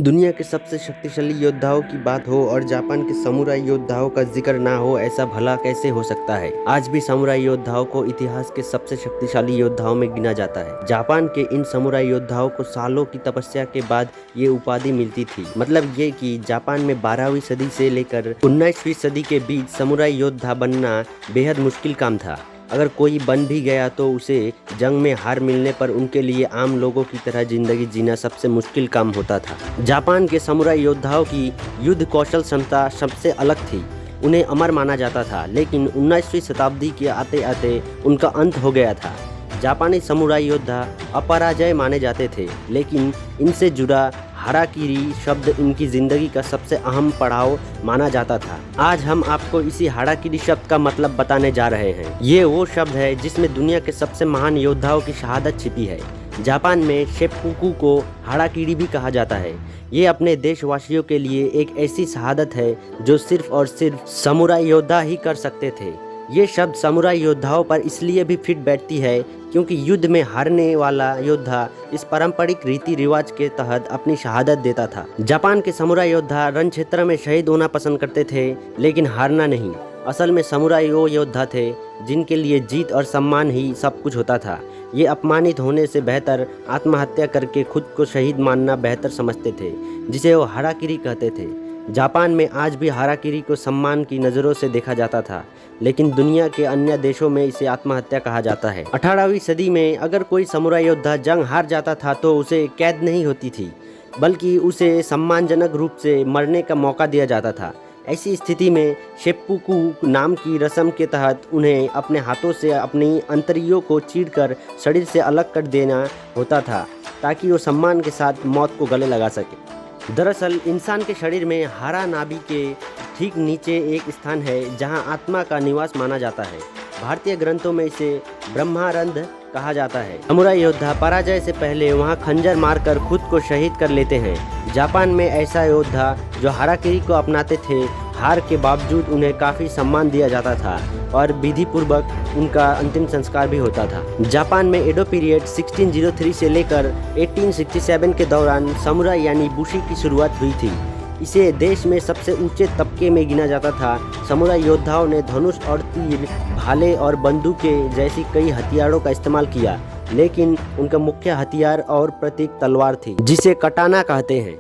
दुनिया के सबसे शक्तिशाली योद्धाओं की बात हो और जापान के समुराई योद्धाओं का जिक्र ना हो, ऐसा भला कैसे हो सकता है। आज भी समुराई योद्धाओं को इतिहास के सबसे शक्तिशाली योद्धाओं में गिना जाता है। जापान के इन समुराई योद्धाओं को सालों की तपस्या के बाद ये उपाधि मिलती थी। मतलब ये कि जापान में 12वीं सदी से लेकर 19वीं सदी के बीच समुराई योद्धा बनना बेहद मुश्किल काम था। अगर कोई बन भी गया तो उसे जंग में हार मिलने पर उनके लिए आम लोगों की तरह जिंदगी जीना सबसे मुश्किल काम होता था। जापान के समुराई योद्धाओं की युद्ध कौशल क्षमता सबसे अलग थी। उन्हें अमर माना जाता था, लेकिन 19वीं शताब्दी के आते आते उनका अंत हो गया था। जापानी समुराई योद्धा अपराजय माने जाते थे, लेकिन इनसे जुड़ा हाराकिरी शब्द इनकी जिंदगी का सबसे अहम पड़ाव माना जाता था। आज हम आपको इसी हाराकिरी शब्द का मतलब बताने जा रहे हैं। ये वो शब्द है जिसमें दुनिया के सबसे महान योद्धाओं की शहादत छिपी है। जापान में सेप्पुकु को हाराकिरी भी कहा जाता है। ये अपने देशवासियों के लिए एक ऐसी शहादत है जो सिर्फ और सिर्फ समुराई योद्धा ही कर सकते थे। ये शब्द समुराई योद्धाओं पर इसलिए भी फिट बैठती है क्योंकि युद्ध में हारने वाला योद्धा इस पारंपरिक रीति रिवाज के तहत अपनी शहादत देता था। जापान के समुराई योद्धा रण क्षेत्र में शहीद होना पसंद करते थे, लेकिन हारना नहीं। असल में समुराई वो योद्धा थे जिनके लिए जीत और सम्मान ही सब कुछ होता था। ये अपमानित होने से बेहतर आत्महत्या करके खुद को शहीद मानना बेहतर समझते थे, जिसे वो हाराकिरी कहते थे। जापान में आज भी हाराकिरी को सम्मान की नज़रों से देखा जाता था, लेकिन दुनिया के अन्य देशों में इसे आत्महत्या कहा जाता है। 18वीं सदी में अगर कोई समुराई योद्धा जंग हार जाता था तो उसे कैद नहीं होती थी, बल्कि उसे सम्मानजनक रूप से मरने का मौका दिया जाता था। ऐसी स्थिति में सेप्पुकु नाम की रस्म के तहत उन्हें अपने हाथों से अपनी अंतड़ियों को चीरकर शरीर से अलग कर देना होता था, ताकि वो सम्मान के साथ मौत को गले लगा सके। दरअसल इंसान के शरीर में हारा नाभि के ठीक नीचे एक स्थान है जहां आत्मा का निवास माना जाता है। भारतीय ग्रंथों में इसे ब्रह्मारंध कहा जाता है। समुराई योद्धा पराजय से पहले वहां खंजर मारकर खुद को शहीद कर लेते हैं। जापान में ऐसा योद्धा जो हाराकिरी को अपनाते थे, हार के बावजूद उन्हें काफ़ी सम्मान दिया जाता था और विधि पूर्वक उनका अंतिम संस्कार भी होता था। जापान में एडो पीरियड 1603 से लेकर 1867 के दौरान समुराई यानी बुशी की शुरुआत हुई थी। इसे देश में सबसे ऊंचे तबके में गिना जाता था। समुराई योद्धाओं ने धनुष और तीर, भाले और बंदूकें जैसी कई हथियारों का इस्तेमाल किया, लेकिन उनका मुख्य हथियार और प्रतीक तलवार थी, जिसे कटाना कहते हैं।